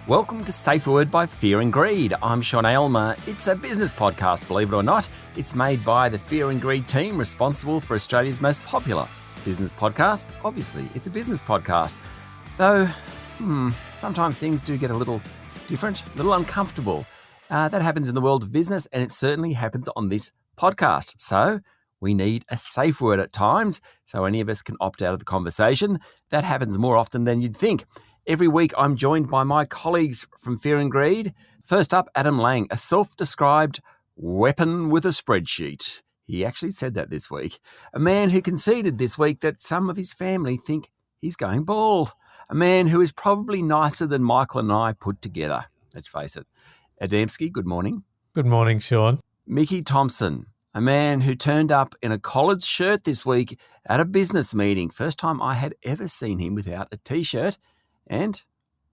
Welcome to Safeword by Fear and Greed. I'm Sean Aylmer. It's a business podcast, believe it or not. It's made by the Fear and Greed team responsible for Australia's most popular business podcast. Obviously, it's a business podcast. Though, sometimes things do get a little different, a little uncomfortable. That happens in the world of business, and it certainly happens on this podcast. So we need a safe word at times, so any of us can opt out of the conversation. That happens more often than you'd think. Every week, I'm joined by my colleagues from Fear and Greed. First up, Adam Lang, a self-described weapon with a spreadsheet. He actually said that this week. A man who conceded this week that some of his family think he's going bald. A man who is probably nicer than Michael and I put together. Let's face it. Adamski, good morning. Good morning, Sean. Mickey Thompson, a man who turned up in a collared shirt this week at a business meeting. First time I had ever seen him without a T-shirt. And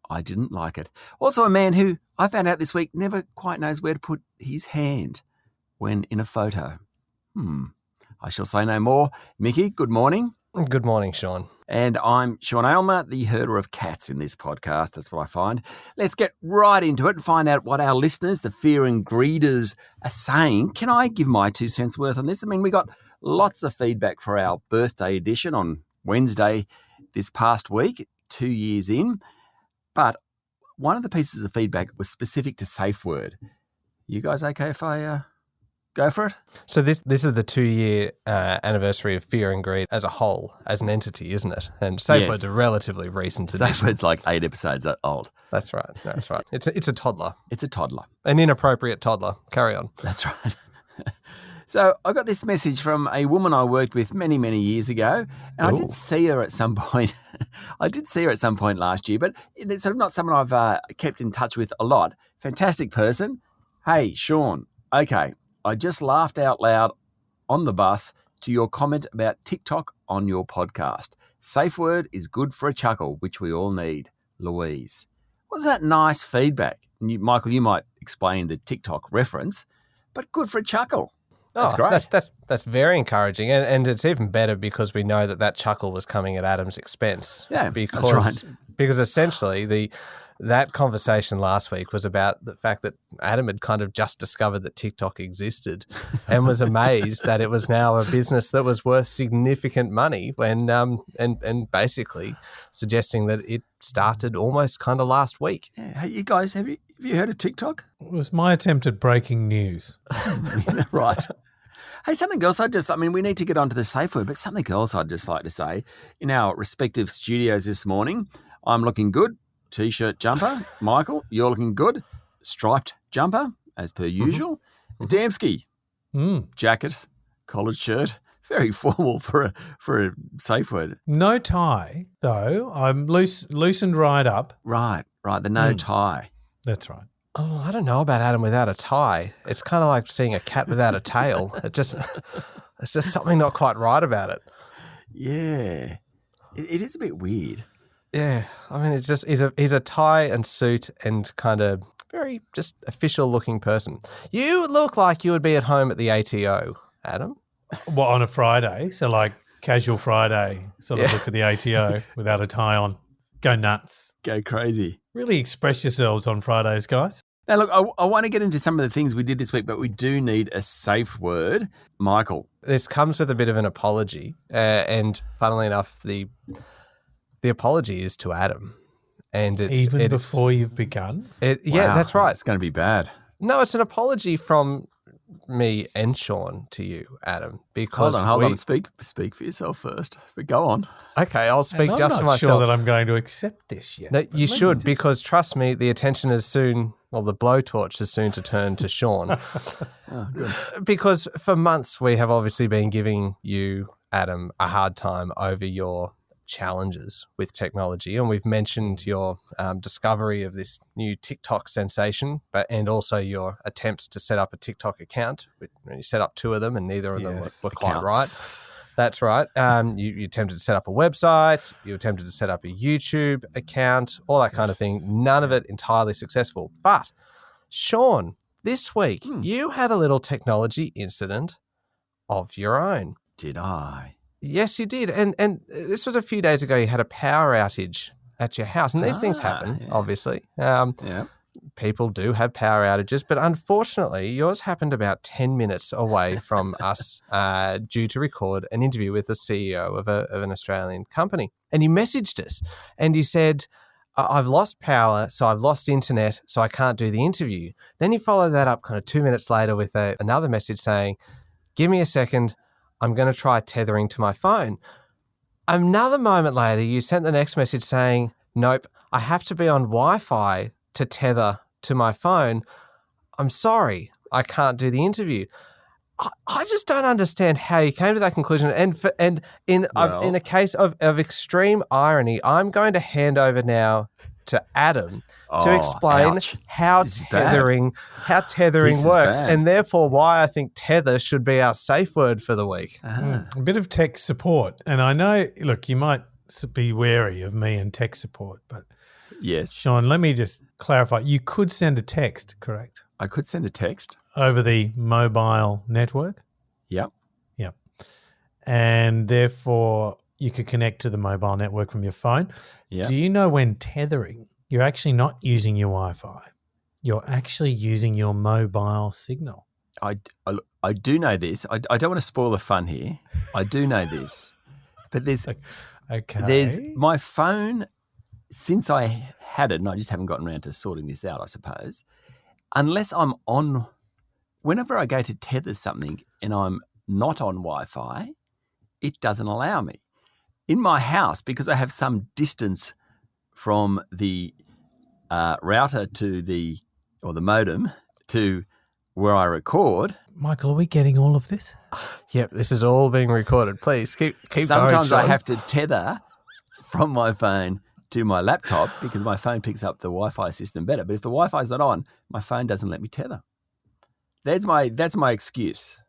I didn't like it. Also a man who I found out this week never quite knows where to put his hand when in a photo. I shall say no more. Mickey, good morning. Good morning, Sean. And I'm Sean Aylmer, the herder of cats in this podcast. That's what I find. Let's get right into it and find out what our listeners, the Fear and Greeders, are saying. Can I give my 2 cents worth on this? I mean, we got lots of feedback for our birthday edition on Wednesday this past week. 2 years in, but one of the pieces of feedback was specific to Safeword. You guys okay if I go for it? So this is the 2-year anniversary of Fear and Greed as a whole, as an entity, isn't it? And Safeword's a relatively recent edition. Safeword's like 8 episodes old. That's right. That's right. It's a toddler. It's a toddler. An inappropriate toddler. Carry on. That's right. So I got this message from a woman I worked with many, many years ago, and I did see her at some point. Last year, but it's sort of not someone I've kept in touch with a lot. Fantastic person. Hey, Sean, okay, I just laughed out loud on the bus to your comment about TikTok on your podcast. Safe word is good for a chuckle, which we all need. Louise. Was that nice feedback? Michael, you might explain the TikTok reference, but good for a chuckle. That's great. That's very encouraging, and it's even better because we know that chuckle was coming at Adam's expense. Yeah, because, that's right. Because essentially that conversation last week was about the fact that Adam had kind of just discovered that TikTok existed and was amazed that it was now a business that was worth significant money when and basically suggesting that it started almost kind of last week. Yeah. Hey, you guys, have you heard of TikTok? It was my attempt at breaking news. Right. Hey, something else we need to get onto the safe word, but something else I'd just like to say. In our respective studios this morning, I'm looking good. T-shirt jumper. Michael, you're looking good. Striped jumper, as per usual. Adamski, jacket, collared shirt. Very formal for a safe word. No tie, though. I'm loosened right up. Right. The no tie. That's right. Oh, I don't know about Adam without a tie. It's kind of like seeing a cat without a tail. It's just something not quite right about it. Yeah. It is a bit weird. Yeah. I mean, it's just he's a tie and suit and kind of very just official looking person. You look like you would be at home at the ATO, Adam. What, on a Friday? So like casual Friday, sort of look at the ATO without a tie on. Go nuts. Go crazy. Really express yourselves on Fridays, guys. Now, look, I want to get into some of the things we did this week, but we do need a safe word. Michael. This comes with a bit of an apology, and funnily enough, the apology is to Adam. And before you've begun? Yeah, that's right. It's going to be bad. No, it's an apology from me and Sean to you, Adam. Because hold on. Speak for yourself first. But go on. Okay, I'll speak just for myself. I'm not sure that I'm going to accept this yet. No, you should, because trust me, the attention is soon. Well, the blowtorch is soon to turn to Sean. Oh, good. Because for months we have obviously been giving you, Adam, a hard time over your challenges with technology, and we've mentioned your discovery of this new TikTok sensation, and also your attempts to set up a TikTok account. You set up 2 of them, and neither of them were quite right. That's right. You attempted to set up a website. You attempted to set up a YouTube account, all that kind of thing. None of it entirely successful. But, Sean, this week, you had a little technology incident of your own. Did I? Yes, you did. And this was a few days ago. You had a power outage at your house. And these things happen, yes. obviously. Yeah. People do have power outages, but unfortunately, yours happened about 10 minutes away from us due to record an interview with the CEO of an Australian company. And you messaged us and you said, I've lost power, so I've lost internet, so I can't do the interview. Then you followed that up kind of 2 minutes later with another message saying, give me a second, I'm going to try tethering to my phone. Another moment later, you sent the next message saying, nope, I have to be on Wi-Fi to tether to my phone. I'm sorry, I can't do the interview. I just don't understand how you came to that conclusion. And in a case of extreme irony, I'm going to hand over now to Adam to explain how tethering works, and therefore why I think tether should be our safe word for the week. A bit of tech support. And I know, look, you might be wary of me and tech support, but yes, Sean, let me just clarify. You could send a text, correct? I could send a text. Over the mobile network? Yep. Yep. And therefore, you could connect to the mobile network from your phone. Yep. Do you know when tethering, you're actually not using your Wi-Fi. You're actually using your mobile signal. I do know this. I don't want to spoil the fun here. I do know this. But there's my phone, since I had it, and I just haven't gotten around to sorting this out, I suppose, unless I'm on, whenever I go to tether something and I'm not on Wi-Fi, it doesn't allow me. In my house, because I have some distance from the router to the modem to where I record. Michael, are we getting all of this? Yep, this is all being recorded. Please keep Sometimes going, I have to tether from my phone to my laptop because my phone picks up the Wi-Fi system better. But if the Wi-Fi is not on, my phone doesn't let me tether. That's my excuse.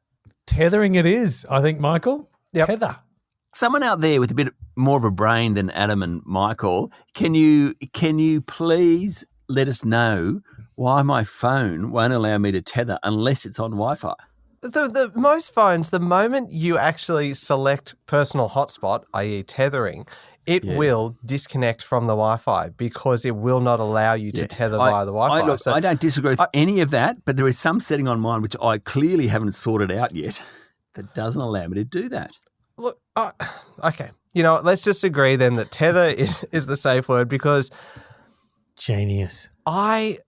Tethering it is, I think, Michael. Yep. Tether. Someone out there with a bit more of a brain than Adam and Michael, can you please let us know why my phone won't allow me to tether unless it's on Wi-Fi? The most phones, the moment you actually select personal hotspot, i.e. tethering, it will disconnect from the Wi-Fi because it will not allow you to tether via the Wi-Fi. I don't disagree with any of that, but there is some setting on mine which I clearly haven't sorted out yet that doesn't allow me to do that. Look, okay. You know what, let's just agree then that tether is the safe word because genius. I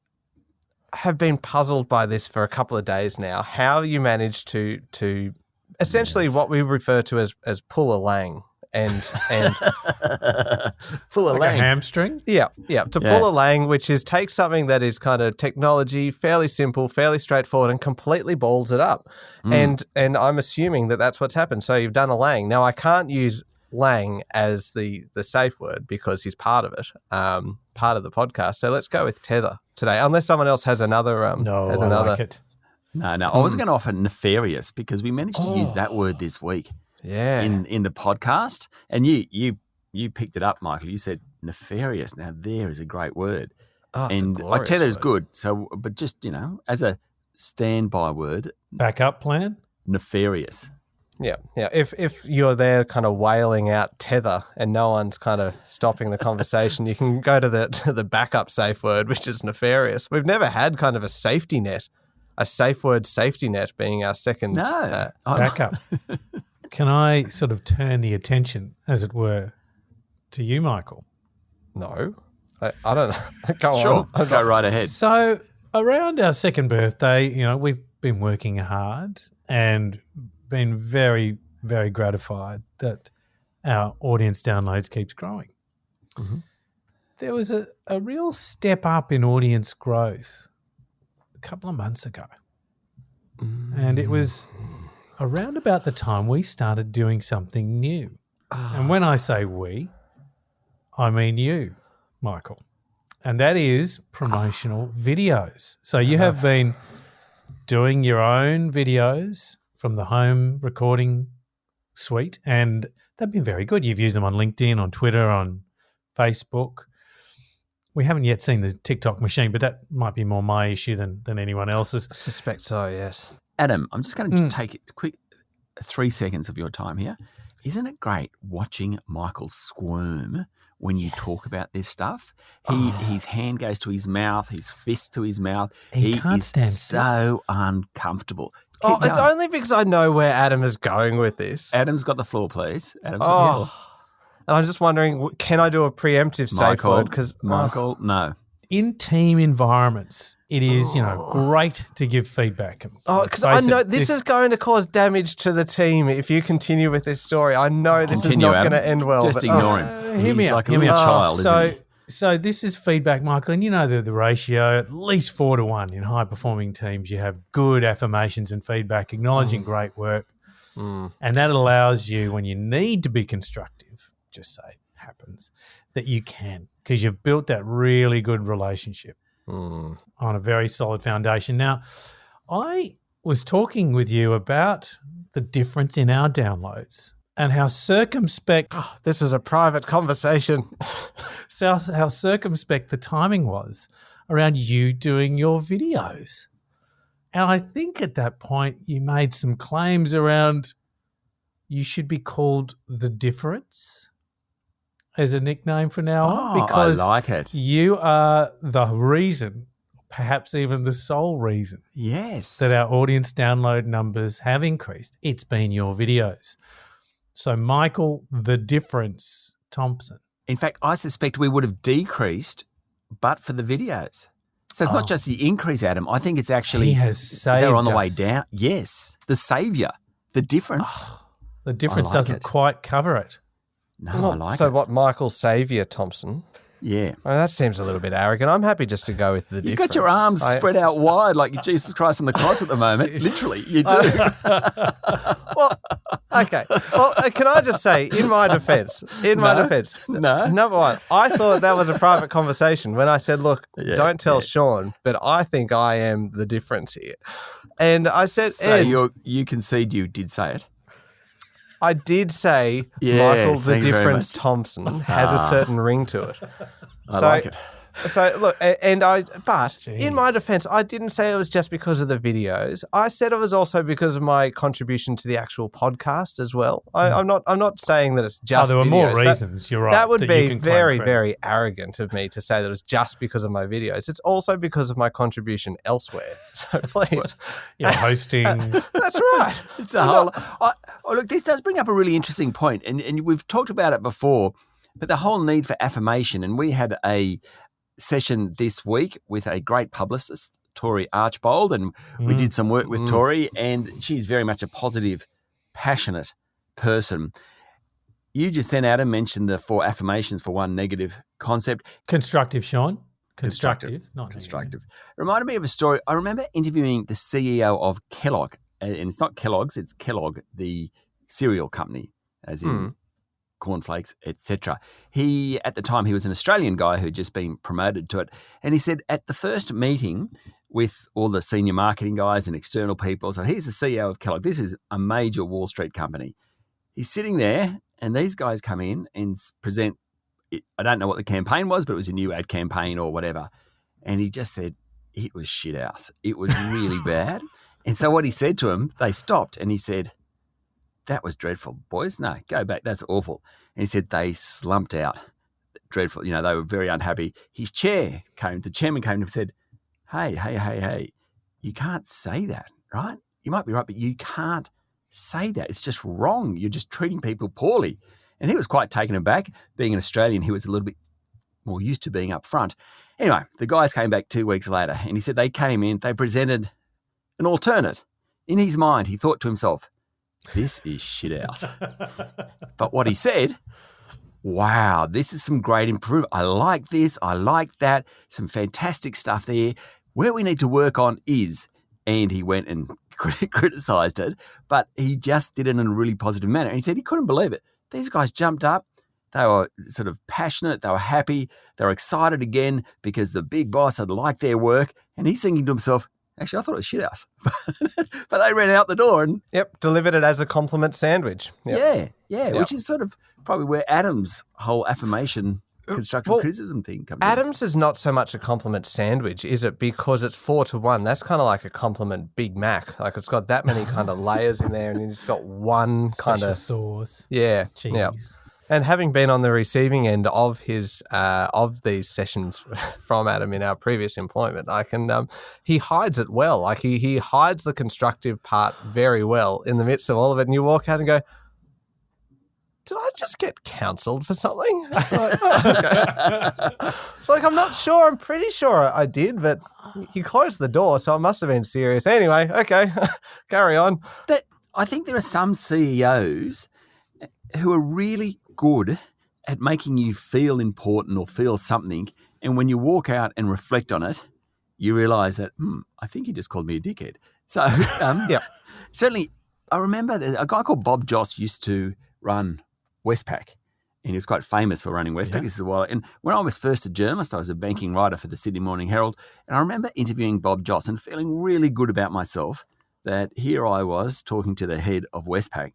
have been puzzled by this for a couple of days now, how you managed to essentially what we refer to as pull a Lang. And pull a like Lang. A hamstring? Yeah. Pull a Lang, which is take something that is kind of technology, fairly simple, fairly straightforward, and completely balls it up. And I'm assuming that that's what's happened. So you've done a Lang. Now I can't use Lang as the safe word because he's part of it, part of the podcast. So let's go with tether today, unless someone else has another. I like it. No. I was going to offer nefarious because we managed to use that word this week. Yeah. In the podcast, and you picked it up, Michael. You said nefarious. Now there is a great word, and I tether is good. So, but just as a standby word, backup plan, nefarious. Yeah. If you're there, kind of wailing out tether, and no one's kind of stopping the conversation, you can go to the backup safe word, which is nefarious. We've never had kind of a safety net, a safe word safety net being our second backup. Can I sort of turn the attention, as it were, to you, Michael? No. I don't know. Go on. Sure. Go right ahead. So around our second birthday, we've been working hard and been very, very gratified that our audience downloads keeps growing. Mm-hmm. There was a real step up in audience growth a couple of months ago. And it was around about the time we started doing something new. And when I say we, I mean you, Michael. And that is promotional videos. So you have been doing your own videos from the home recording suite, and they've been very good. You've used them on LinkedIn, on Twitter, on Facebook. We haven't yet seen the TikTok machine, but that might be more my issue than anyone else's. I suspect so, yes. Adam, I'm just going to take a quick 3 seconds of your time here. Isn't it great watching Michael squirm when you talk about this stuff. His hand goes to his mouth, his fist to his mouth. He can't is stand so uncomfortable. It's only because I know where Adam is going with this. Adam's got the floor, please. Adam's got the floor. And I'm just wondering, can I do a preemptive safe word? Michael, no. In team environments, it is, great to give feedback. Because I know this is going to cause damage to the team if you continue with this story. I know this is not going to end well. Just ignore him. Hear me out. He's like a child, isn't he? So this is feedback, Michael, and you know the ratio, at least 4-1 in high-performing teams. You have good affirmations and feedback, acknowledging great work, and that allows you, when you need to be constructive, just say it happens, that you can, because you've built that really good relationship on a very solid foundation. Now, I was talking with you about the difference in our downloads and how circumspect this is a private conversation. how circumspect the timing was around you doing your videos. And I think at that point you made some claims around you should be called The Difference as a nickname for now on, because I like it. You are the reason, perhaps even the sole reason, that our audience download numbers have increased. It's been your videos. So, Michael, The Difference Thompson. In fact, I suspect we would have decreased but for the videos. So it's not just the increase, Adam. I think it's actually he has saved they're on the us. way down. Yes, the saviour, The Difference. The Difference doesn't quite cover it. No, I like it. So what, Michael Saviour Thompson? Yeah. That seems a little bit arrogant. I'm happy just to go with The Difference. You've got your arms spread out wide like Jesus Christ on the cross at the moment. Literally, you do. Well, okay. Well, can I just say, in my defence, No. number one, I thought that was a private conversation when I said, look, don't tell Sean, but I think I am the difference here. And I said, so you concede you did say it. I did say Michael the Difference Thompson has a certain ring to it. I like it. So look, in my defense, I didn't say it was just because of the videos. I said it was also because of my contribution to the actual podcast as well. I'm not saying that it's just there were videos. more reasons, you're right. That would be very, very arrogant of me to say that it was just because of my videos. It's also because of my contribution elsewhere. So please. You're hosting. That's right. It's a whole look, this does bring up a really interesting point, and we've talked about it before, but the whole need for affirmation, and we had a session this week with a great publicist, Tori Archbold, and we did some work with Tori, and she's very much a positive, passionate person. You just then, Adam, mentioned the 4 affirmations for one negative concept. Constructive, Sean. Constructive, not constructive. Reminded me of a story. I remember interviewing the CEO of Kellogg, and it's not Kellogg's, it's Kellogg, the cereal company, as in cornflakes, etc. He, at the time, he was an Australian guy who'd just been promoted to it. And he said at the first meeting with all the senior marketing guys and external people, so he's the CEO of Kellogg. This is a major Wall Street company. He's sitting there and these guys come in and present, I don't know what the campaign was, but it was a new ad campaign or whatever. And he just said, it was shit house. It was really bad. And so what he said to him, they stopped and he said, that was dreadful, boys. No, go back. That's awful. And he said they slumped out. Dreadful. They were very unhappy. The chairman came to him and said, hey, you can't say that, right? You might be right, but you can't say that. It's just wrong. You're just treating people poorly. And he was quite taken aback. Being an Australian, he was a little bit more used to being up front. Anyway, the guys came back 2 weeks later and he said they came in, they presented an alternate. In his mind, he thought to himself, this is shit house. But what he said, wow, this is some great improvement. I like this. I like that. Some fantastic stuff there. Where we need to work on is, and he went and criticised it, but he just did it in a really positive manner. And he said he couldn't believe it. These guys jumped up. They were sort of passionate. They were happy. They were excited again because the big boss had liked their work. And he's thinking to himself, actually, I thought it was shit house. But they ran out the door and... Yep, delivered it as a compliment sandwich. Yep. Yeah, which is sort of probably where Adam's whole affirmation, constructive criticism thing comes in. Adam's is not so much a compliment sandwich, is it? Because it's 4-1. That's kind of like a compliment Big Mac. Like it's got that many kind of layers in there and you just got one kind Special of... sauce. Yeah. Cheese. Yeah. And having been on the receiving end of his of these sessions from Adam in our previous employment, I can he hides it well. Like he hides the constructive part very well in the midst of all of it. And you walk out and go, did I just get counselled for something? Like, oh, okay. It's like, I'm not sure. I'm pretty sure I did, but he closed the door, so it must have been serious. Anyway, okay, carry on. I think there are some CEOs who are really good at making you feel important or feel something, and when you walk out and reflect on it, you realise that, I think he just called me a dickhead. So, certainly, I remember a guy called Bob Joss used to run Westpac, and he was quite famous for running Westpac. Yeah. This is a while. And when I was first a journalist, I was a banking writer for the Sydney Morning Herald, and I remember interviewing Bob Joss and feeling really good about myself that here I was talking to the head of Westpac.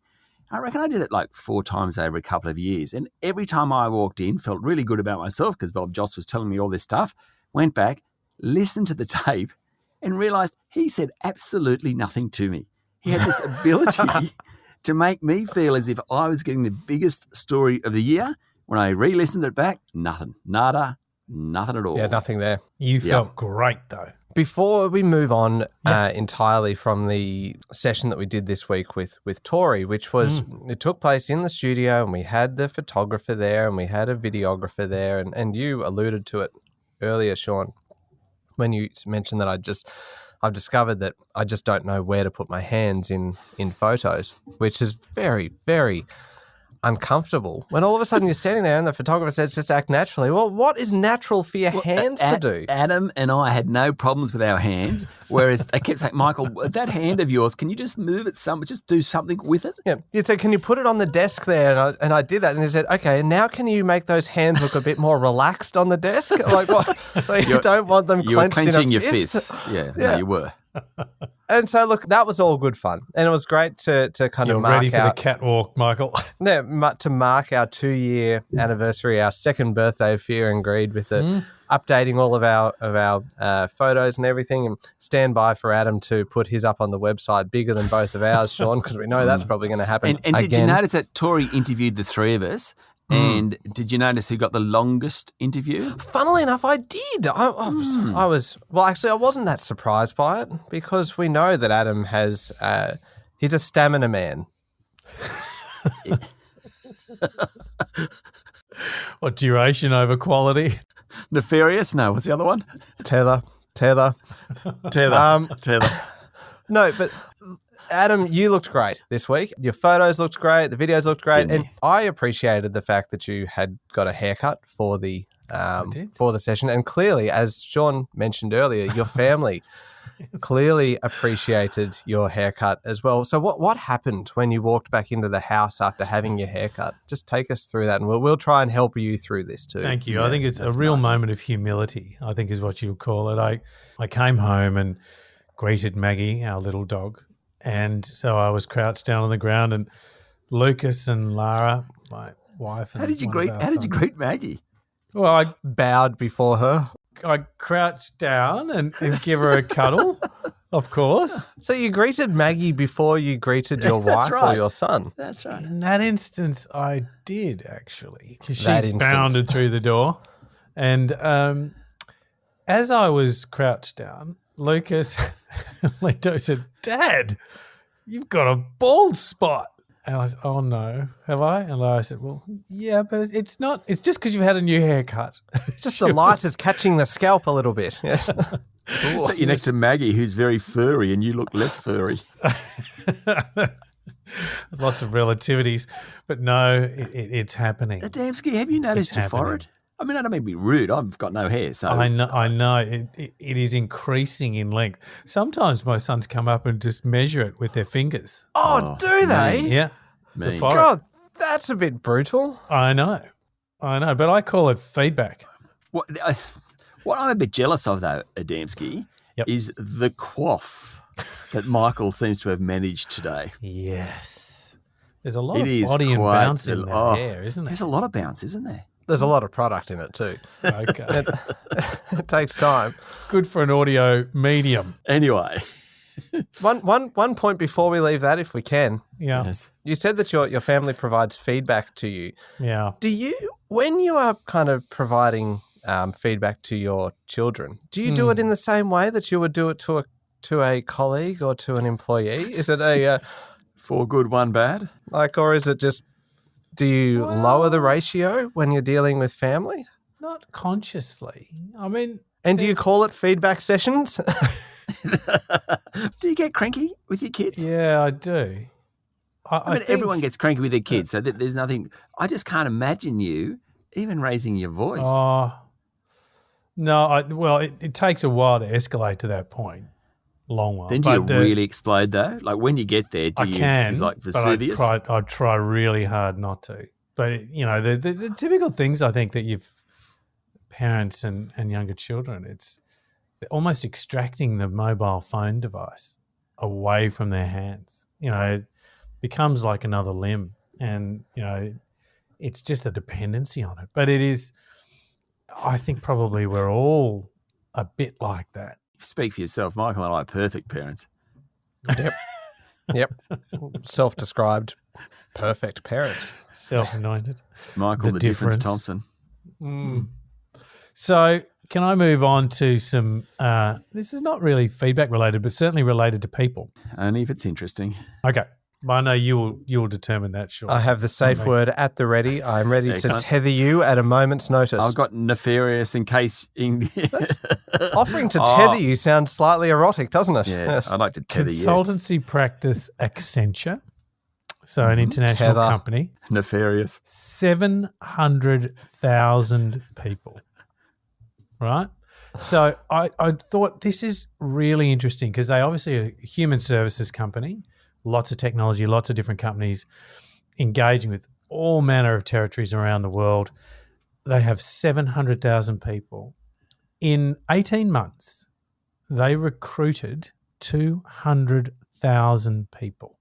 I reckon I did it like 4 times over a couple of years. And every time I walked in, felt really good about myself because Bob Joss was telling me all this stuff, went back, listened to the tape and realised he said absolutely nothing to me. He had this ability to make me feel as if I was getting the biggest story of the year. When I re-listened it back, nothing. Nada, nothing at all. Yeah, nothing there. You felt great though. Before we move on entirely from the session that we did this week with Tori, which was, it took place in the studio and we had the photographer there and we had a videographer there and you alluded to it earlier, Sean, when you mentioned that I've discovered that I just don't know where to put my hands in photos, which is very, very uncomfortable. When all of a sudden you're standing there and the photographer says just act naturally. Well, what is natural for your hands to do? Adam and I had no problems with our hands, whereas they kept saying, Michael, that hand of yours, can you just move it just do something with it? Yeah. You'd say, can you put it on the desk there? And I did that. And he said, okay, now can you make those hands look a bit more relaxed on the desk? Like what? So you don't want them clenched in a fist? You were clenching your fists. Yeah, no, you were. And so, look, that was all good fun. And it was great to kind of mark out. You're ready for the catwalk, Michael. Yeah, to mark our 2-year anniversary, our second birthday of Fear and Greed with updating all of our photos and everything, and stand by for Adam to put his up on the website bigger than both of ours, Sean, because we know that's probably going to happen and again. Did you notice that Tori interviewed the 3 of us? And did you notice who got the longest interview? Funnily enough, I did. I was well, actually, I wasn't that surprised by it because we know that Adam has, he's a stamina man. What, duration over quality? Nefarious? No, what's the other one? Tether. Tether. No, but Adam, you looked great this week. Your photos looked great. The videos looked great. And I appreciated the fact that you had got a haircut for the session. And clearly, as Sean mentioned earlier, your family clearly appreciated your haircut as well. So what happened when you walked back into the house after having your haircut? Just take us through that and we'll try and help you through this too. Thank you. Yeah, I think it's a real moment of humility, I think is what you would call it. I came home and greeted Maggie, our little dog. And so I was crouched down on the ground and Lucas and Lara, my wife. And How did you greet Maggie? Well, I bowed before her. I crouched down and give her a cuddle, of course. So you greeted Maggie before you greeted your wife or your son? That's right. In that instance, I did actually, because she bounded through the door. And as I was crouched down, Lucas Lito said, "Dad, you've got a bald spot." And I said, "Oh no, have I?" And I said, "Well, yeah, but it's not. It's just because you've had a new haircut. Just the light is catching the scalp a little bit." Yes. Just that you're next to Maggie, who's very furry, and you look less furry. There's lots of relativities, but no, it's happening. Adamski, have you noticed your forehead? I mean, I don't mean to be rude. I've got no hair, so I know. It is increasing in length. Sometimes my sons come up and just measure it with their fingers. Oh, do they? Yeah. Me. God, that's a bit brutal. I know, but I call it feedback. What I'm a bit jealous of, though, Adamski, is the coif that Michael seems to have managed today. Yes. There's a lot of body and bounce in that hair, isn't there? There's a lot of bounce, isn't there? There's a lot of product in it too. Okay. It takes time. Good for an audio medium. Anyway, One point before we leave that, if we can. Yeah. Yes. You said that your family provides feedback to you. Yeah. Do you, when you are kind of providing feedback to your children, do you do it in the same way that you would do it to a colleague or to an employee? Is it a 4 good, 1 bad? or is it just, do you lower the ratio when you're dealing with family? Not consciously. I mean, And do you call it feedback sessions? Do you get cranky with your kids? yeah, I do. I mean, everyone gets cranky with their kids, so there's nothing. I just can't imagine you even raising your voice. Oh, no. It takes a while to escalate to that point. Long while. Then do you really explode though? Like when you get there, do I you? can, Is like but Vesuvius. I try really hard not to. But the typical things I think that you've parents and younger children, it's almost extracting the mobile phone device away from their hands. It becomes like another limb, and it's just a dependency on it. But it is, I think, probably we're all a bit like that. Speak for yourself. Michael and I are perfect parents. Yep. Self-described perfect parents. Self-anointed. Michael, the difference Thompson. So can I move on to some, this is not really feedback related, but certainly related to people. Only if it's interesting. Okay. I know you'll determine that, sure. I have the safe word at the ready. I'm ready Excellent. to tether you at a moment's notice. I've got nefarious in case. Offering to tether you sounds slightly erotic, doesn't it? Yeah, Yes. I'd like to tether you. Consultancy practice Accenture, so an international Tether. company, Nefarious. 700,000 people, right? So I thought this is really interesting because they obviously are a human services company, lots of technology, lots of different companies engaging with all manner of territories around the world. They have 700,000 people. In 18 months, they recruited 200,000 people.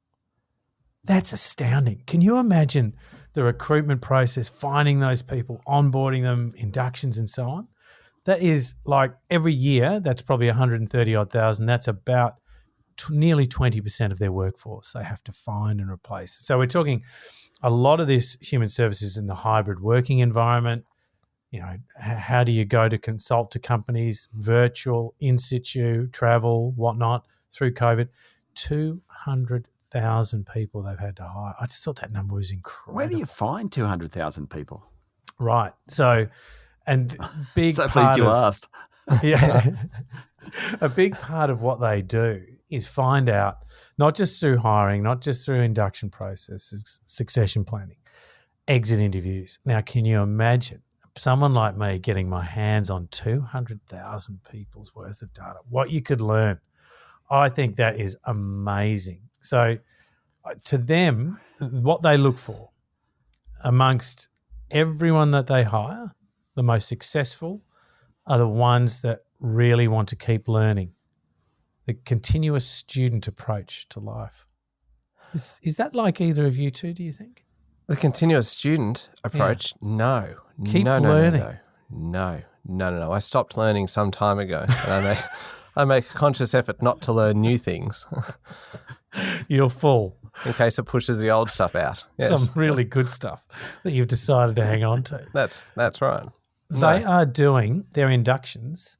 That's astounding. Can you imagine the recruitment process, finding those people, onboarding them, inductions and so on? That is like every year, that's probably 130-odd thousand. That's about nearly 20% of their workforce they have to find and replace. So we're talking a lot of this human services in the hybrid working environment. How do you go to consult to companies, virtual, in situ, travel, whatnot, through COVID? 200,000 people they've had to hire. I just thought that number was incredible. Where do you find 200,000 people? Right. So, and big So part pleased you of, asked. Yeah. A big part of what they do is find out, not just through hiring, not just through induction processes, succession planning, exit interviews. Now, can you imagine someone like me getting my hands on 200,000 people's worth of data, what you could learn? I think that is amazing. So to them, what they look for amongst everyone that they hire, the most successful are the ones that really want to keep learning, the continuous student approach to life. Is that like either of you two, do you think? The continuous student approach? Yeah. No. Keep learning. No. I stopped learning some time ago. And I make a conscious effort not to learn new things. You're full. In case it pushes the old stuff out. Yes. Some really good stuff that you've decided to hang on to. That's right. They are doing their inductions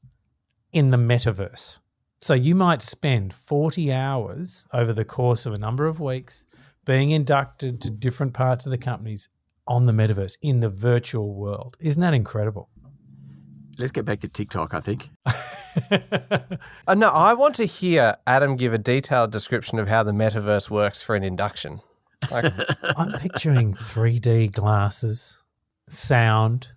in the metaverse. So you might spend 40 hours over the course of a number of weeks being inducted to different parts of the companies on the metaverse in the virtual world. Isn't that incredible? Let's get back to TikTok, I think. No, I want to hear Adam give a detailed description of how the metaverse works for an induction. I'm picturing 3D glasses, sound.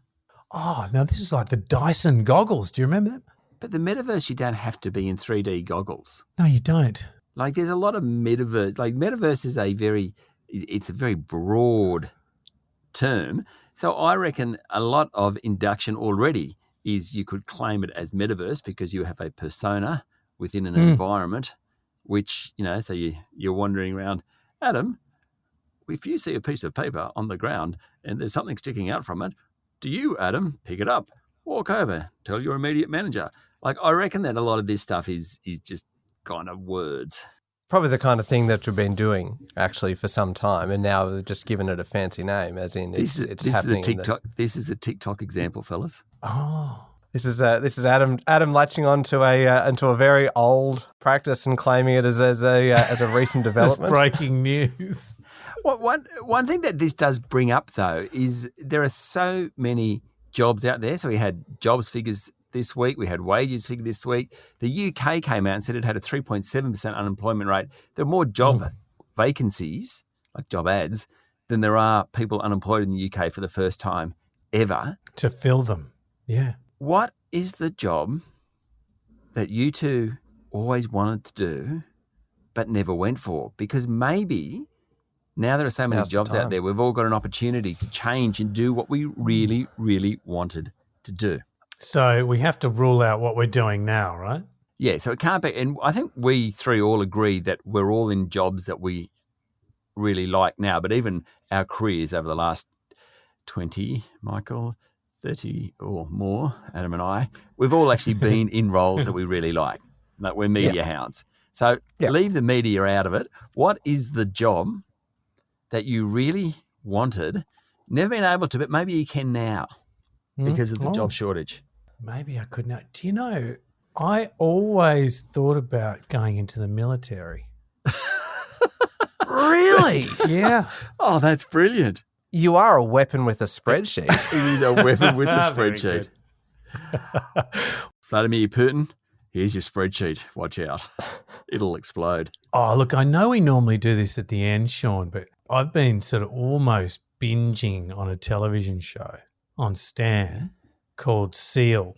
Oh, now this is like the Dyson goggles. Do you remember them? But the metaverse, you don't have to be in 3D goggles. No, you don't. Like there's a lot of metaverse. Like metaverse is it's a very broad term. So I reckon a lot of induction already is you could claim it as metaverse because you have a persona within an environment, which, so you're wandering around. Adam, if you see a piece of paper on the ground and there's something sticking out from it, do you, Adam, pick it up, walk over, tell your immediate manager? Like I reckon that a lot of this stuff is just kind of words. Probably the kind of thing that we've been doing actually for some time, and now we've just given it a fancy name, as in it's happening. This is a TikTok example, fellas. Oh. This is Adam latching onto a very old practice and claiming it as a recent development. Breaking news. One thing that this does bring up, though, is there are so many jobs out there. So we had jobs figures this week. We had wages figure this week. The UK came out and said it had a 3.7% unemployment rate. There are more job vacancies, like job ads, than there are people unemployed in the UK for the first time ever. To fill them. Yeah. What is the job that you two always wanted to do but never went for? Because maybe now there are so many jobs out there, we've all got an opportunity to change and do what we really, really wanted to do. So we have to rule out what we're doing now, right? Yeah, so it can't be. And I think we three all agree that we're all in jobs that we really like now, but even our careers over the last 20, Michael, 30 or more, Adam and I, we've all actually been in roles that we really like we're media hounds. So leave the media out of it. What is the job that you really wanted, never been able to, but maybe you can now because of the job shortage? Maybe I could not. Do you know, I always thought about going into the military. Really? Yeah. Oh, that's brilliant. You are a weapon with a spreadsheet. It is a weapon with a spreadsheet. Vladimir Putin, here's your spreadsheet. Watch out. It'll explode. Oh, look, I know we normally do this at the end, Sean, but I've been sort of almost binging on a television show on Stan called SEAL,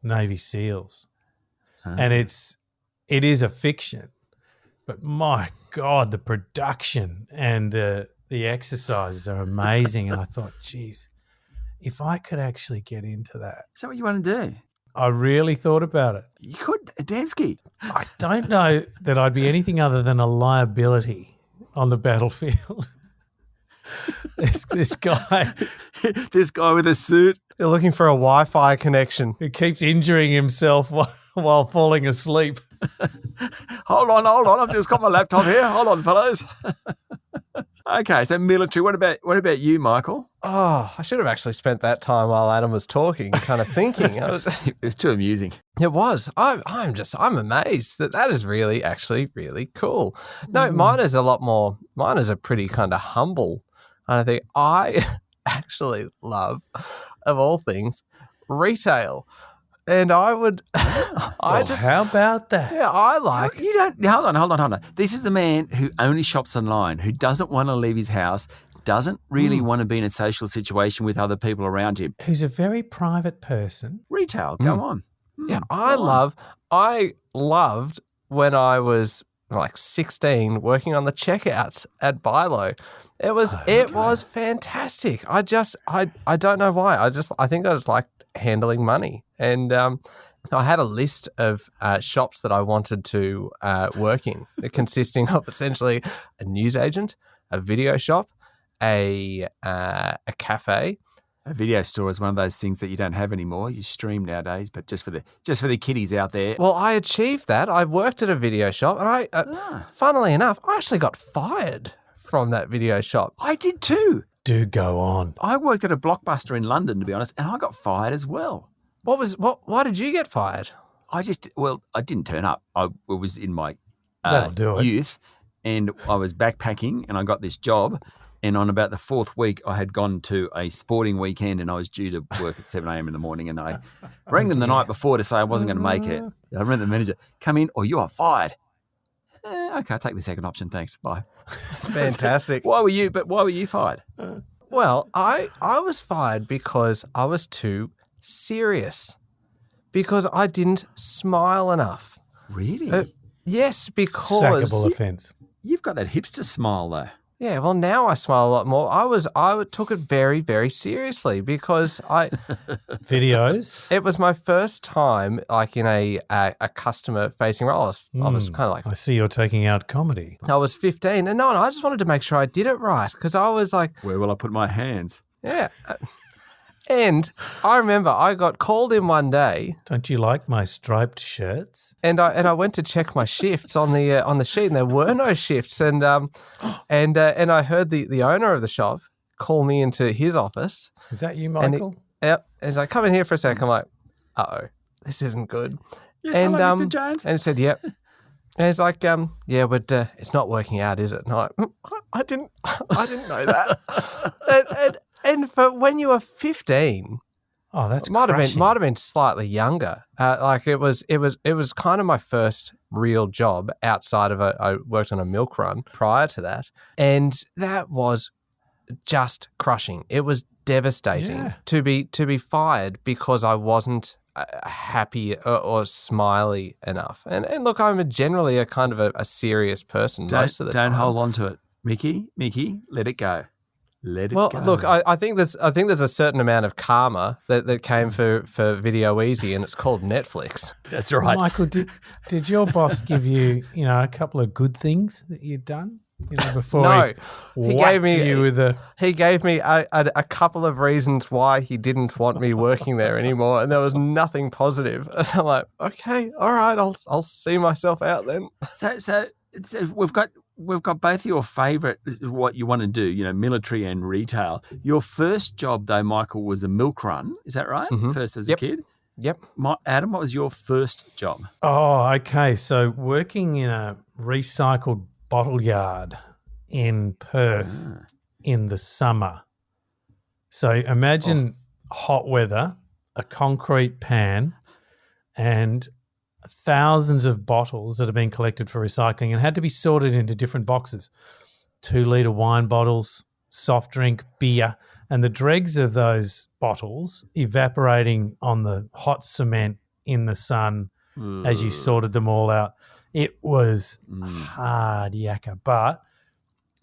Navy SEALs. And it is a fiction, but my God, the production and the exercises are amazing. And I thought, geez, if I could actually get into that. Is that what you want to do? I really thought about it. You could, Adamski. I don't know that I'd be anything other than a liability on the battlefield. This guy. This guy with a suit. You're looking for a Wi-Fi connection. Who keeps injuring himself while falling asleep. Hold on. I've just got my laptop here. Hold on, fellows. Okay, so military. What about you, Michael? Oh, I should have actually spent that time while Adam was talking, kind of thinking. It was too amusing. It was. I'm amazed that is really cool. No, mine is a lot more. Mine is a pretty kind of humble. And I think I actually love, of all things, retail. And I would, how about that? Yeah, I like. You don't, hold on. This is a man who only shops online, who doesn't want to leave his house, doesn't really want to be in a social situation with other people around him. Who's a very private person. Retail, go on. Yeah, I loved when I was like 16 working on the checkouts at Bilo. It was fantastic. I don't know why. I think I just liked handling money. And I had a list of shops that I wanted to work in, consisting of essentially a newsagent, a video shop, a cafe. A video store is one of those things that you don't have anymore. You stream nowadays, but just for the kiddies out there. Well, I achieved that. I worked at a video shop, and funnily enough, I actually got fired from that video shop. I did too. Do go on. I worked at a Blockbuster in London, to be honest, and I got fired as well. Why did you get fired? I didn't turn up. It was in my That'll do it. youth, and I was backpacking, and I got this job. And on about the fourth week, I had gone to a sporting weekend, and I was due to work at 7 a.m. in the morning. And I rang them the night before to say I wasn't going to make it. I rang the manager, come in, or you are fired. Okay, I'll take the second option. Thanks. Bye. Fantastic. Why were you fired? Well, I was fired because I was too serious, because I didn't smile enough. Really? Yes, because sackable offence. You've got that hipster smile, though. Yeah, well, now I smile a lot more. I took it very, very seriously because videos. It was my first time, like in a customer facing role. I was kind of like, I see you're taking out comedy. I was 15, and I just wanted to make sure I did it right, because I was like, where will I put my hands? Yeah. And I remember I got called in one day, Don't you like my striped shirts? and I went to check my shifts on the sheet, and there were no shifts. And I heard the owner of the shop call me into his office. Is that you, And Michael? Yep. He's like, come in here for a sec. I'm like, uh-oh, this isn't good. Yes, And hello, Mr. Jones. and he said, yep. And he's like, yeah, but it's not working out, is it? And I'm like, I didn't know that. and for when you were 15, Oh, that's might crushing. have been slightly younger. It was kind of my first real job outside of I worked on a milk run prior to that, and that was just crushing. It was devastating to be fired because I wasn't happy or smiley enough. And look, I'm generally a kind of a serious person most of the time. Don't hold on to it, Mickey, let it go. Let it go. Well, look, I think there's a certain amount of karma that came for Video Easy, and it's called Netflix. That's right. Michael, did your boss give you, a couple of good things that you'd done? Before No, he gave me you with a. He gave me a couple of reasons why he didn't want me working there anymore, and there was nothing positive. And I'm like, okay, all right, I'll see myself out then. So we've got both your favourite, what you want to do, military and retail. Your first job, though, Michael, was a milk run. Is that right? Mm-hmm. First as a kid? Yep. Adam, what was your first job? Oh, okay. So working in a recycled bottle yard in Perth in the summer. So imagine hot weather, a concrete pan, and thousands of bottles that have been collected for recycling and had to be sorted into different boxes. 2-litre wine bottles, soft drink, beer, and the dregs of those bottles evaporating on the hot cement in the sun as you sorted them all out. It was hard yakka, but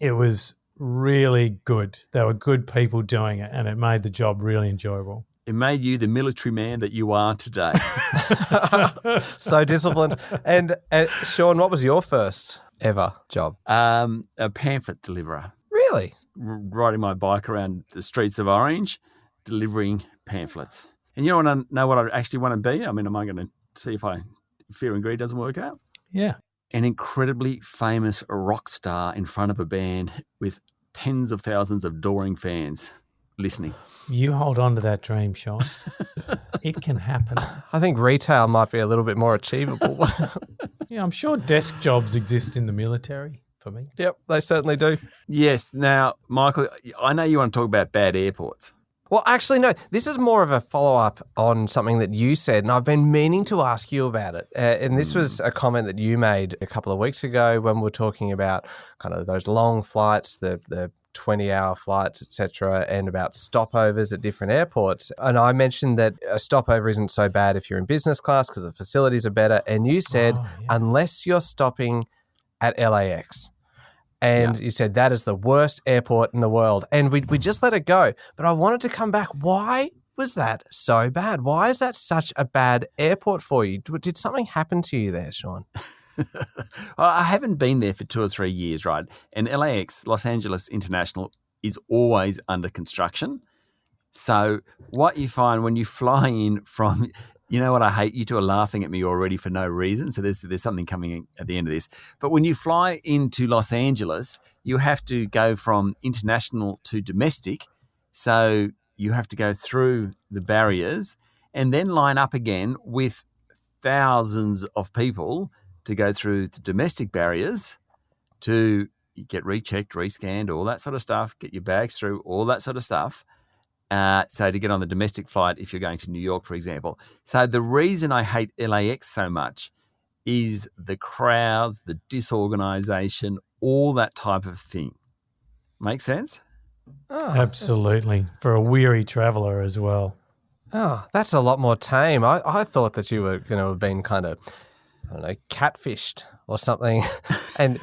it was really good. There were good people doing it, and it made the job really enjoyable. It made you the military man that you are today. So disciplined. And Sean, what was your first ever job? A pamphlet deliverer. Really? Riding my bike around the streets of Orange, delivering pamphlets. And you want to know what I actually want to be? I mean, am I going to see if Fear and Greed doesn't work out? Yeah. An incredibly famous rock star in front of a band with tens of thousands of adoring fans listening. You hold on to that dream, Sean. It can happen. I think retail might be a little bit more achievable. Yeah, I'm sure desk jobs exist in the military for me. Yep, they certainly do. Yes. Now, Michael, I know you want to talk about bad airports. Well, actually, no, this is more of a follow-up on something that you said, and I've been meaning to ask you about it. And this was a comment that you made a couple of weeks ago when we were talking about kind of those long flights, the 20-hour flights, etc., and about stopovers at different airports. And I mentioned that a stopover isn't so bad if you're in business class because the facilities are better. And you said, unless you're stopping at LAX. And you said that is the worst airport in the world. And we just let it go. But I wanted to come back. Why was that so bad? Why is that such a bad airport for you? Did something happen to you there, Sean? Well, I haven't been there for 2 or 3 years, right? And LAX, Los Angeles International, is always under construction. So what you find when you fly in from... You know what I hate? You two are laughing at me already for no reason. So there's something coming at the end of this. But when you fly into Los Angeles, you have to go from international to domestic. So you have to go through the barriers and then line up again with thousands of people to go through the domestic barriers to get rechecked, rescanned, all that sort of stuff, get your bags through, all that sort of stuff. So to get on the domestic flight, if you're going to New York, for example. So the reason I hate LAX so much is the crowds, the disorganization, all that type of thing. Make sense? Oh, Absolutely. For a weary traveller as well. Oh, that's a lot more tame. I thought that you were going to have been kind of, I don't know, catfished or something. And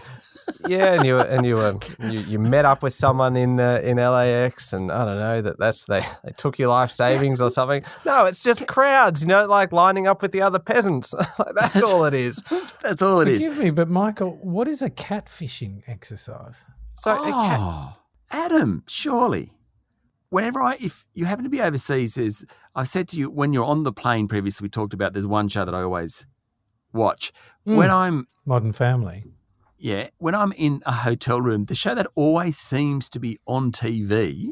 yeah, and you met up with someone in LAX, and I don't know they took your life savings or something. No, it's just crowds, like lining up with the other peasants. That's all it is. That's all it is. Forgive me, but Michael, what is a catfishing exercise? So Adam, surely. if you happen to be overseas, I've said to you when you're on the plane previously, we talked about there's one show that I always watch. When I'm Modern Family. Yeah, when I'm in a hotel room, the show that always seems to be on TV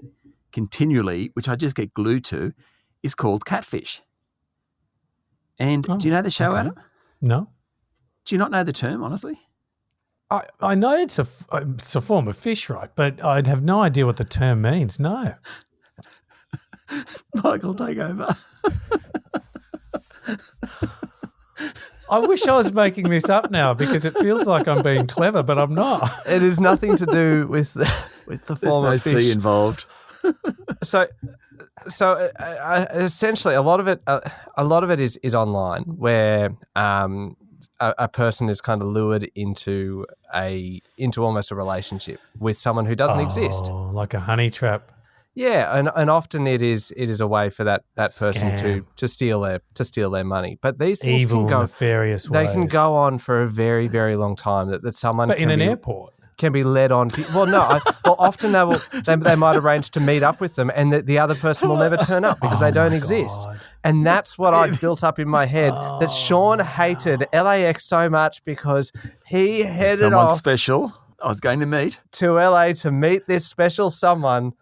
continually, which I just get glued to, is called Catfish. And do you know the show, Adam? No. Do you not know the term, honestly? I know it's a form of fish, right? But I'd have no idea what the term means. No. Michael, take over. I wish I was making this up now because it feels like I'm being clever, but I'm not. It has nothing to do with the form of fish. There's no C involved. So essentially, a lot of it is online, where a person is kind of lured into almost a relationship with someone who doesn't exist. Oh, like a honey trap. Yeah, and often it is a way for that person to steal their money. But these things Evil, can go nefarious They ways. can go on for a very, very long time. That someone But can in an be, airport. can be led on. Well, no. Often they might arrange to meet up with them, and the other person will never turn up because they don't exist. God. And that's what I built up in my head. That Sean hated LAX so much because he headed Someone off special I was going to meet. to LA to meet this special someone.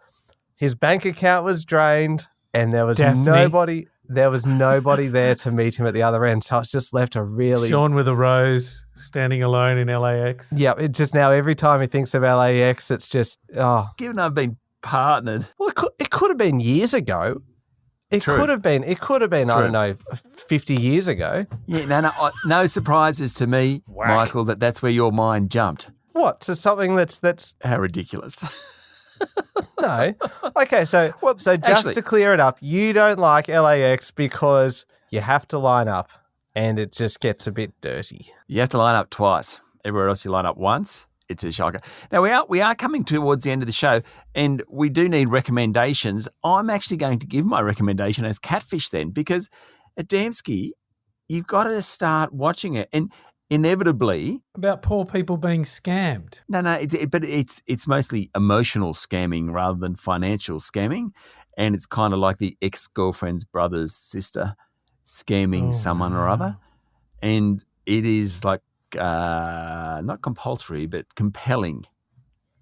His bank account was drained, and there was Daphne. nobody. There was nobody there to meet him at the other end. So it's just left a really Sean with a rose, standing alone in LAX. Yeah, it just now every time he thinks of LAX, it's just Given I've been partnered. Well, it could have been years ago. It True. could have been. I don't know, 50 years ago. Yeah, no surprises to me, Whack. Michael, that's where your mind jumped. What, to something that's How ridiculous. no. Okay, so just actually- to clear it up, you don't like LAX because you have to line up, and it just gets a bit dirty. You have to line up twice. Everywhere else you line up once. It's a shocker. Now, we are coming towards the end of the show, and we do need recommendations. I'm actually going to give my recommendation as Catfish then, because Adamski, you've got to start watching it. And inevitably... About poor people being scammed. No, but it's mostly emotional scamming rather than financial scamming. And it's kind of like the ex-girlfriend's brother's sister scamming someone or other. And it is like not compulsory, but compelling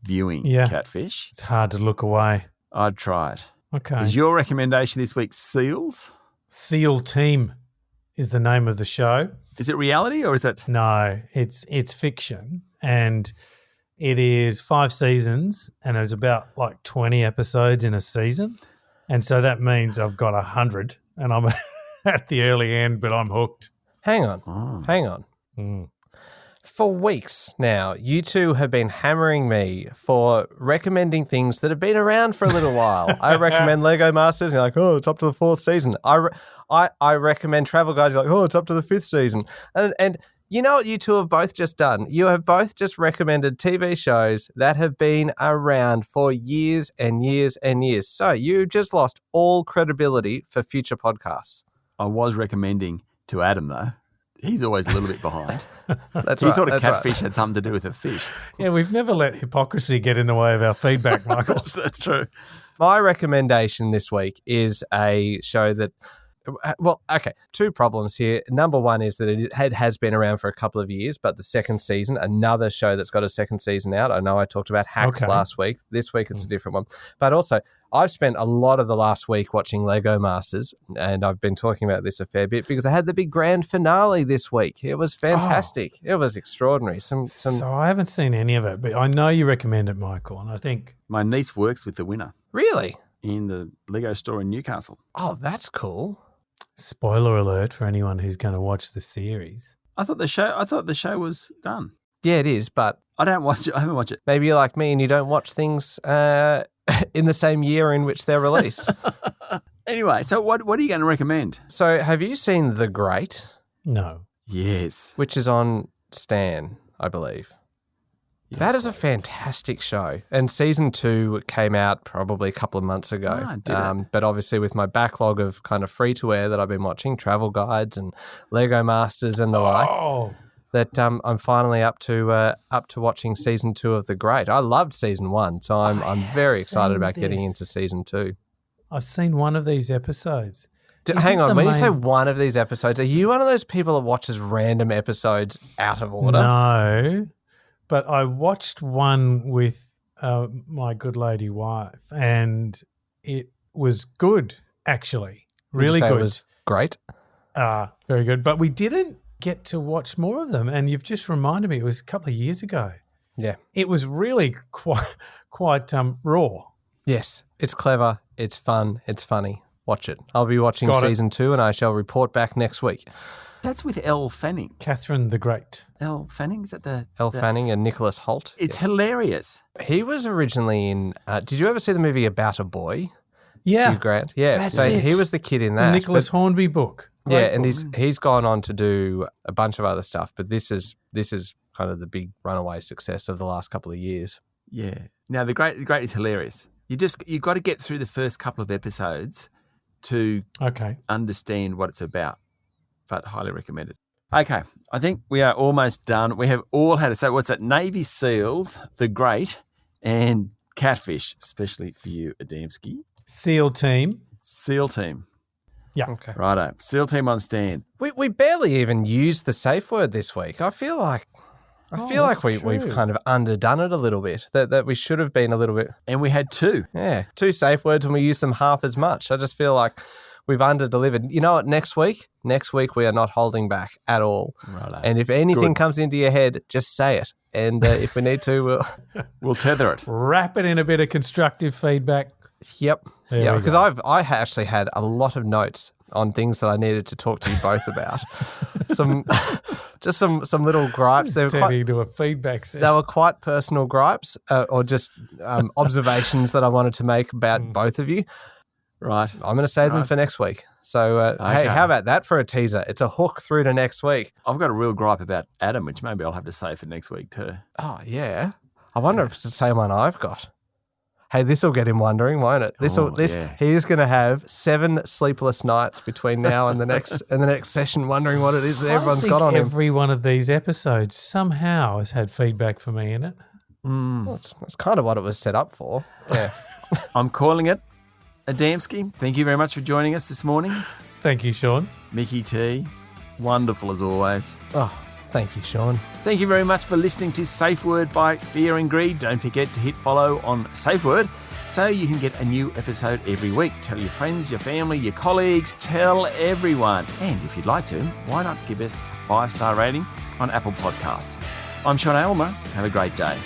viewing Catfish. It's hard to look away. I'd try it. Okay. Is your recommendation this week Seals? SEAL Team is the name of the show. Is it reality or is it? No, it's fiction, and it is 5 seasons, and there's about like 20 episodes in a season. And so that means I've got 100, and I'm at the early end, but I'm hooked. Hang on. For weeks now, you two have been hammering me for recommending things that have been around for a little while. I recommend Lego Masters, and you're like, oh, it's up to the 4th season. I recommend Travel Guys, you're like, oh, it's up to the 5th season. And you know what you two have both just done? You have both just recommended TV shows that have been around for years and years and years. So you just lost all credibility for future podcasts. I was recommending to Adam, though. He's always a little bit behind. That's He right. thought a that's catfish right. had something to do with a fish. Yeah, we've never let hypocrisy get in the way of our feedback, Michael. That's true. My recommendation this week is a show that, well, okay, 2 problems here. Number one is that it has been around for a couple of years, but the 2nd season, another show that's got a 2nd season out. I know I talked about Hacks last week. This week it's a different one. But also, I've spent a lot of the last week watching Lego Masters, and I've been talking about this a fair bit because I had the big grand finale this week. It was fantastic. It was extraordinary. So I haven't seen any of it, but I know you recommend it, Michael, and I think... My niece works with the winner Really? in the Lego store in Newcastle. Oh, that's cool. Spoiler alert for anyone who's going to watch the series. I thought the show was done. Yeah, it is, but I don't watch it. I haven't watched it. maybe you're like me and you don't watch things in the same year in which they're released. Anyway, so what are you going to recommend? So have you seen The Great, No. Yes. which is on Stan, I believe? Yeah, That is a fantastic show. And season 2 came out probably a couple of months ago. Did it? But obviously with my backlog of kind of free-to-air that I've been watching, Travel Guides and Lego Masters and the like, Oh, that I'm finally up to watching season 2 of The Great. I loved season 1, so I'm very excited seen about getting this. into season 2. I've seen one of these episodes. Hang on, when you say one of these episodes, are you one of those people that watches random episodes out of order? No, but I watched one with my good lady wife, and it was good, actually. Really good. It was great? Very good. But we didn't get to watch more of them, and you've just reminded me, it was a couple of years ago. Yeah. It was really quite raw. Yes, it's clever, it's fun, it's funny. Watch it. I'll be watching season 2 and I shall report back next week. That's with Elle Fanning. Catherine the Great. Elle Fanning? Is that the... Elle Fanning and Nicholas Hoult. It's hilarious. He was originally in... did you ever see the movie About a Boy? Yeah. Hugh Grant? Yeah. That's so it. he was the kid in that. The Nicholas Hornby book. Yeah, and he's gone on to do a bunch of other stuff, but this is kind of the big runaway success of the last couple of years. Yeah. Now, the Great is hilarious. You've got to get through the first couple of episodes to understand what it's about, but highly recommended. Okay, I think we are almost done. We have all had to say, what's that? Navy SEALs, The Great, and Catfish, especially for you, Adamski. SEAL team. Yeah. Okay. Righto. SEAL team on stand. We barely even used the safe word this week. I feel like we've kind of underdone it a little bit, that we should have been a little bit. And we had 2. Yeah, 2 safe words and we used them half as much. I just feel like we've under-delivered. You know what, next week we are not holding back at all. Righto. And if anything comes into your head, just say it. And if we need to, we'll tether it. Wrap it in a bit of constructive feedback. Yep. Yeah, because I actually had a lot of notes on things that I needed to talk to you both about. some little gripes. They were turning into a feedback session. They were quite personal gripes or just observations that I wanted to make about both of you. Right. I'm going to save them for next week. So, hey, how about that for a teaser? It's a hook through to next week. I've got a real gripe about Adam, which maybe I'll have to say for next week too. Oh, yeah. I wonder if it's the same one I've got. Hey, this will get him wondering, won't it? He's going to have 7 sleepless nights between now and the next session, wondering what it is that everyone's got on him. Every one of these episodes somehow has had feedback for me in it. Well, that's kind of what it was set up for. Yeah, I'm calling it. Adamski, thank you very much for joining us this morning. Thank you, Sean. Mickey T, wonderful as always. Oh, thank you, Sean. Thank you very much for listening to Safeword by Fear and Greed. Don't forget to hit follow on Safeword so you can get a new episode every week. Tell your friends, your family, your colleagues, tell everyone. And if you'd like to, why not give us a 5-star rating on Apple Podcasts? I'm Sean Aylmer. Have a great day.